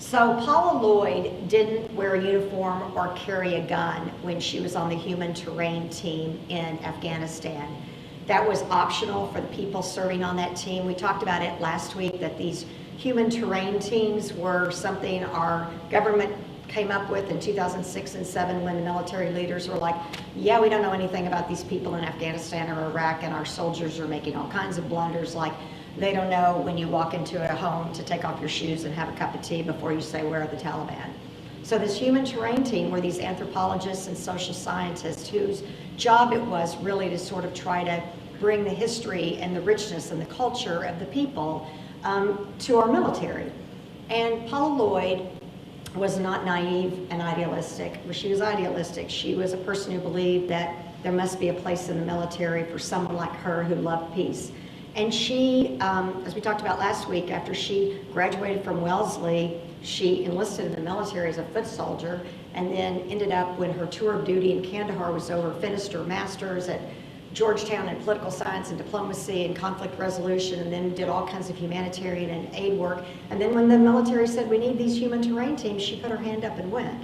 So Paula Lloyd didn't wear a uniform or carry a gun when she was on the human terrain team in Afghanistan. That was optional for the people serving on that team. We talked about it last week, that these human terrain teams were something our government came up with in 2006 and 7 when the military leaders were like, yeah, we don't know anything about these people in Afghanistan or Iraq, and our soldiers are making all kinds of blunders, like they don't know when you walk into a home to take off your shoes and have a cup of tea before you say, where are the Taliban? So this human terrain team were these anthropologists and social scientists whose job it was really to sort of try to bring the history and the richness and the culture of the people to our military. And Paula Lloyd was not naive and idealistic. She was idealistic. She was a person who believed that there must be a place in the military for someone like her who loved peace. And she, as we talked about last week, after she graduated from Wellesley, she enlisted in the military as a foot soldier, and then ended up, when her tour of duty in Kandahar was over, finished her master's at Georgetown in political science and diplomacy and conflict resolution, and then did all kinds of humanitarian and aid work. And then when the military said, we need these human terrain teams, she put her hand up and went.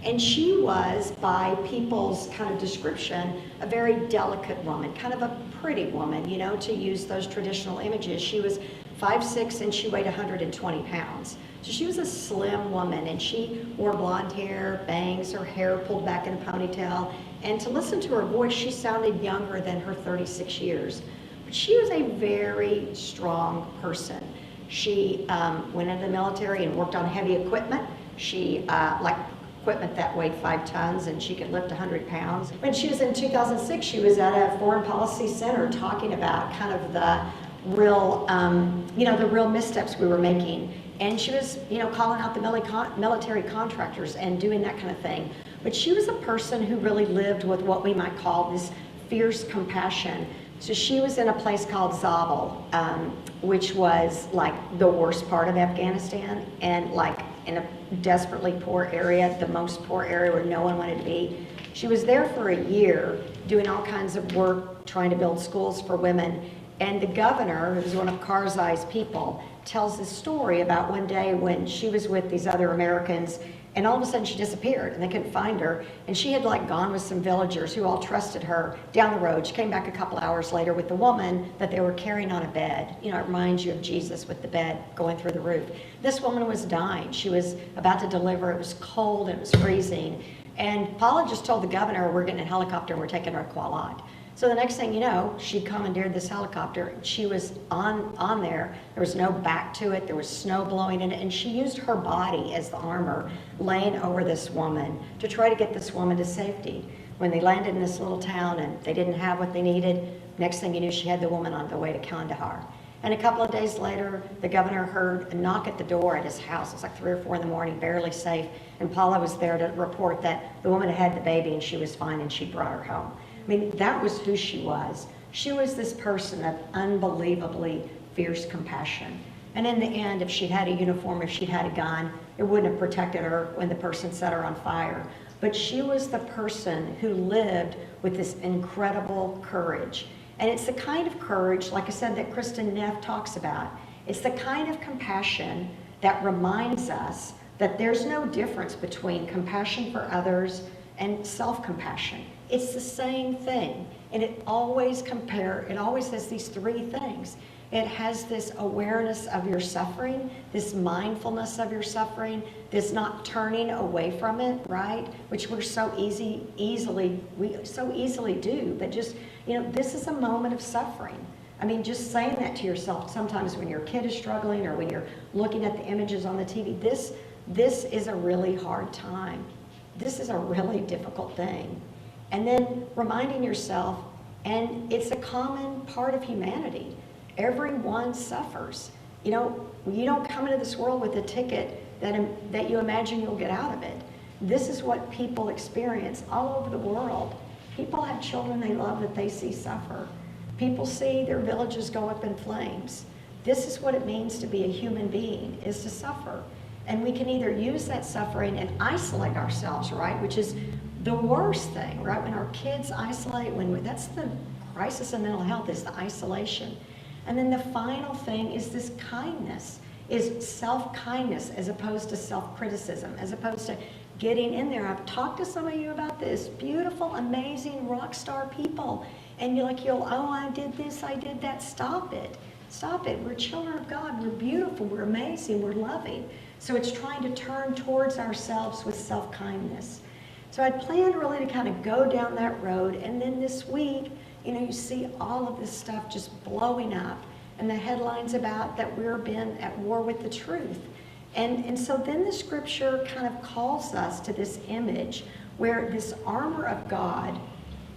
And she was, by people's kind of description, a very delicate woman, kind of a pretty woman, you know, to use those traditional images. She was 5'6" and she weighed 120 pounds. So she was a slim woman, and she wore blonde hair, bangs, her hair pulled back in a ponytail. And to listen to her voice, she sounded younger than her 36 years. But she was a very strong person. She went into the military and worked on heavy equipment. She, like equipment that weighed 5 tons, and she could lift 100 pounds. When she was in 2006, she was at a foreign policy center talking about kind of the real, the real missteps we were making. And she was, calling out the military contractors and doing that kind of thing. But she was a person who really lived with what we might call this fierce compassion. So she was in a place called Zabul, which was like the worst part of Afghanistan, and like in a desperately poor area, the most poor area where no one wanted to be. She was there for a year doing all kinds of work, trying to build schools for women. And the governor, who's one of Karzai's people, tells this story about one day when she was with these other Americans, and all of a sudden she disappeared and they couldn't find her. And she had like gone with some villagers who all trusted her down the road. She came back a couple hours later with the woman that they were carrying on a bed. It reminds you of Jesus with the bed going through the roof. This woman was dying. She was about to deliver. It was cold and it was freezing. And Paula just told the governor, we're getting a helicopter and we're taking her to Kuwait. So the next thing you know, she commandeered this helicopter. She was on there. There was no back to it. There was snow blowing in it. And she used her body as the armor, laying over this woman to try to get this woman to safety. When they landed in this little town and they didn't have what they needed, next thing you knew, she had the woman on the way to Kandahar. And a couple of days later, the governor heard a knock at the door at his house. It was like 3 or 4 in the morning, barely safe. And Paula was there to report that the woman had the baby and she was fine and she brought her home. I mean, that was who she was. She was this person of unbelievably fierce compassion. And in the end, if she'd had a uniform, if she'd had a gun, it wouldn't have protected her when the person set her on fire. But she was the person who lived with this incredible courage. And it's the kind of courage, like I said, that Kristin Neff talks about. It's the kind of compassion that reminds us that there's no difference between compassion for others and self-compassion. It's the same thing, and it always has these 3 things. It has this awareness of your suffering, this mindfulness of your suffering, this not turning away from it, right? Which we're so easily do, but just, this is a moment of suffering. I mean, just saying that to yourself sometimes when your kid is struggling or when you're looking at the images on the TV, this is a really hard time. This is a really difficult thing. And then reminding yourself, and it's a common part of humanity. Everyone suffers. You don't come into this world with a ticket that you imagine you'll get out of it. This is what people experience all over the world. People have children they love that they see suffer. People see their villages go up in flames. This is what it means to be a human being, is to suffer. And we can either use that suffering and isolate ourselves, right? Which is the worst thing, right? When our kids isolate, that's the crisis in mental health, is the isolation. And then the final thing is this kindness. is self-kindness as opposed to self-criticism, as opposed to getting in there. I've talked to some of you about this, beautiful, amazing rock star people, and you're like, oh, I did this, I did that. Stop it. Stop it. We're children of God. We're beautiful. We're amazing. We're loving. So it's trying to turn towards ourselves with self-kindness. So I planned really to kind of go down that road, and then this week, you see all of this stuff just blowing up, and the headlines about that we're been at war with the truth. And so then the scripture kind of calls us to this image where this armor of God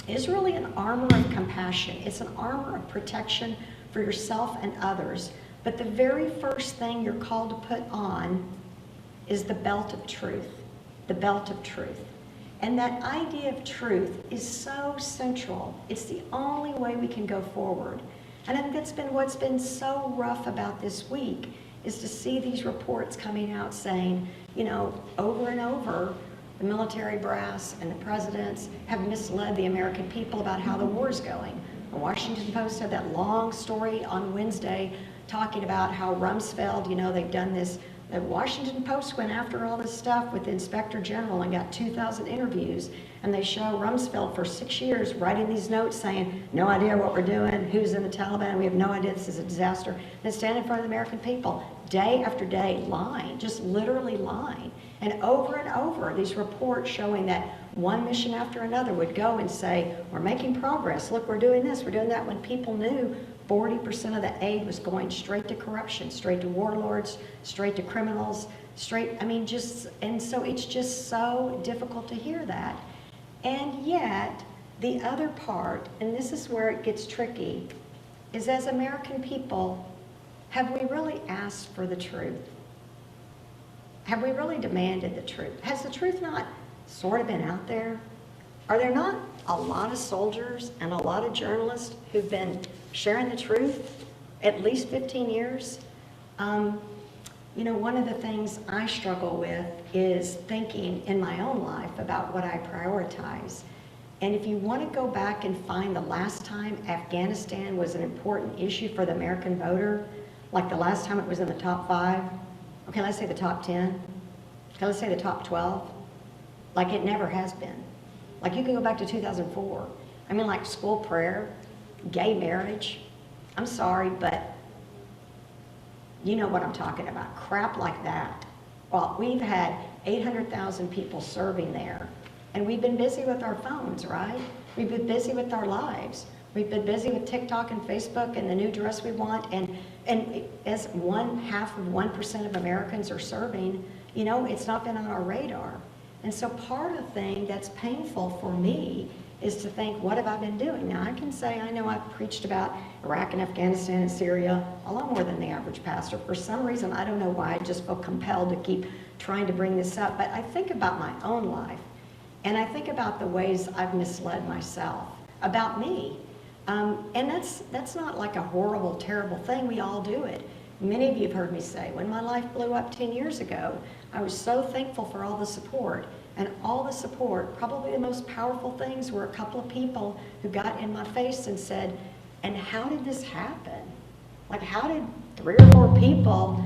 is really an armor of compassion. It's an armor of protection for yourself and others. But the very first thing you're called to put on is the belt of truth, the belt of truth. And that idea of truth is so central. It's the only way we can go forward. And I think that's been what's been so rough about this week, is to see these reports coming out saying, over and over, the military brass and the presidents have misled the American people about how the war's going. The Washington Post had that long story on Wednesday talking about how Rumsfeld, they've done this. The Washington Post went after all this stuff with the Inspector General and got 2,000 interviews, and they show Rumsfeld for 6 years writing these notes saying, no idea what we're doing, who's in the Taliban, we have no idea, this is a disaster, and stand in front of the American people day after day lying, just literally lying. And over, these reports showing that one mission after another would go and say, we're making progress, look, we're doing this, we're doing that, when people knew 40% of the aid was going straight to corruption, straight to warlords, straight to criminals, and so it's just so difficult to hear that. And yet, the other part, and this is where it gets tricky, is as American people, have we really asked for the truth? Have we really demanded the truth? Has the truth not sort of been out there? Are there not a lot of soldiers and a lot of journalists who've been sharing the truth at least 15 years? One of the things I struggle with is thinking in my own life about what I prioritize. And if you want to go back and find the last time Afghanistan was an important issue for the American voter, like the last time it was in the top 5, okay, let's say the top 10, okay, let's say the top 12, like it never has been. Like you can go back to 2004. Like school prayer, gay marriage. I'm sorry, but you know what I'm talking about. Crap like that. Well, we've had 800,000 people serving there, and we've been busy with our phones, right? We've been busy with our lives. We've been busy with TikTok and Facebook and the new dress we want, and as 0.5% of Americans are serving, it's not been on our radar. And so part of the thing that's painful for me is to think, what have I been doing? Now, I can say, I know I've preached about Iraq and Afghanistan and Syria a lot more than the average pastor. For some reason, I don't know why, I just feel compelled to keep trying to bring this up. But I think about my own life, and I think about the ways I've misled myself, about me. And that's not like a horrible, terrible thing. We all do it. Many of you have heard me say, when my life blew up 10 years ago, I was so thankful for all the support. And all the support, probably the most powerful things were a couple of people who got in my face and said, and how did this happen? Like, how did 3 or 4 people,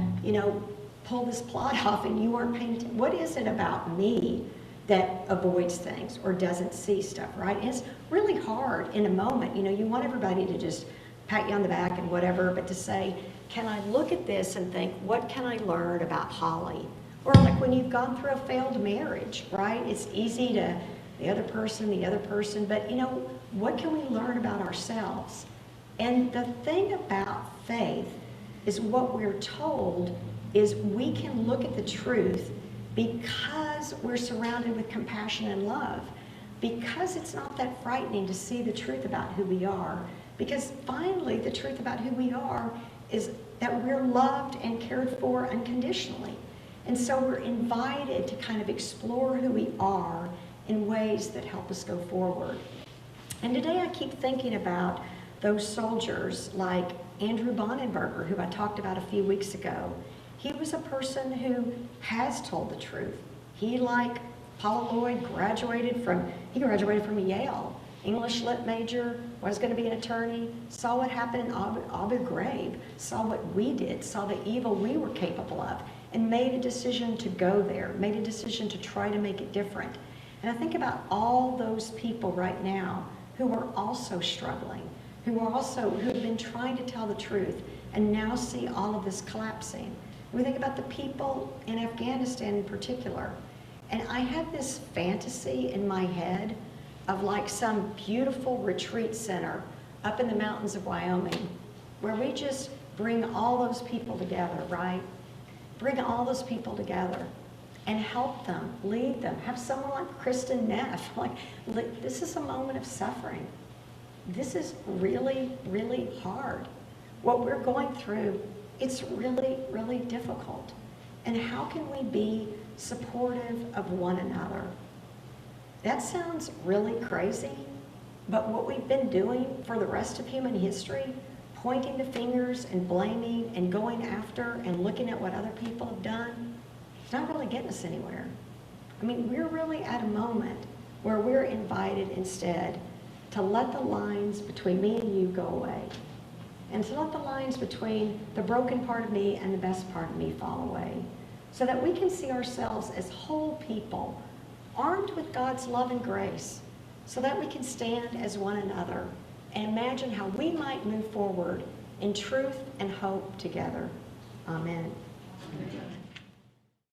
pull this plot off and you weren't paying attention? What is it about me that avoids things or doesn't see stuff, right? And it's really hard in a moment. You want everybody to just pat you on the back and whatever, but to say, can I look at this and think, what can I learn about Holly? Or like when you've gone through a failed marriage, right? It's easy to, the other person, but what can we learn about ourselves? And the thing about faith is what we're told is we can look at the truth because we're surrounded with compassion and love, because it's not that frightening to see the truth about who we are, because finally the truth about who we are is that we're loved and cared for unconditionally. And so we're invited to kind of explore who we are in ways that help us go forward. And today I keep thinking about those soldiers like Andrew Bonenberger, who I talked about a few weeks ago. He was a person who has told the truth. He, like Paula Lloyd, graduated from Yale. English lit major, was going to be an attorney, saw what happened in Abu Ghraib, saw what we did, saw the evil we were capable of, and made a decision to go there, made a decision to try to make it different. And I think about all those people right now who are also struggling, who have been trying to tell the truth and now see all of this collapsing. We think about the people in Afghanistan in particular. And I have this fantasy in my head of like some beautiful retreat center up in the mountains of Wyoming, where we just bring all those people together, right? Bring all those people together and help them, lead them. Have someone like Kristen Neff. Like, this is a moment of suffering. This is really, really hard. What we're going through, it's really, really difficult. And how can we be supportive of one another? That sounds really crazy, but what we've been doing for the rest of human history, pointing the fingers and blaming and going after and looking at what other people have done, it's not really getting us anywhere. I mean, we're really at a moment where we're invited instead to let the lines between me and you go away, and to let the lines between the broken part of me and the best part of me fall away, so that we can see ourselves as whole people, armed with God's love and grace, so that we can stand as one another and imagine how we might move forward in truth and hope together. Amen.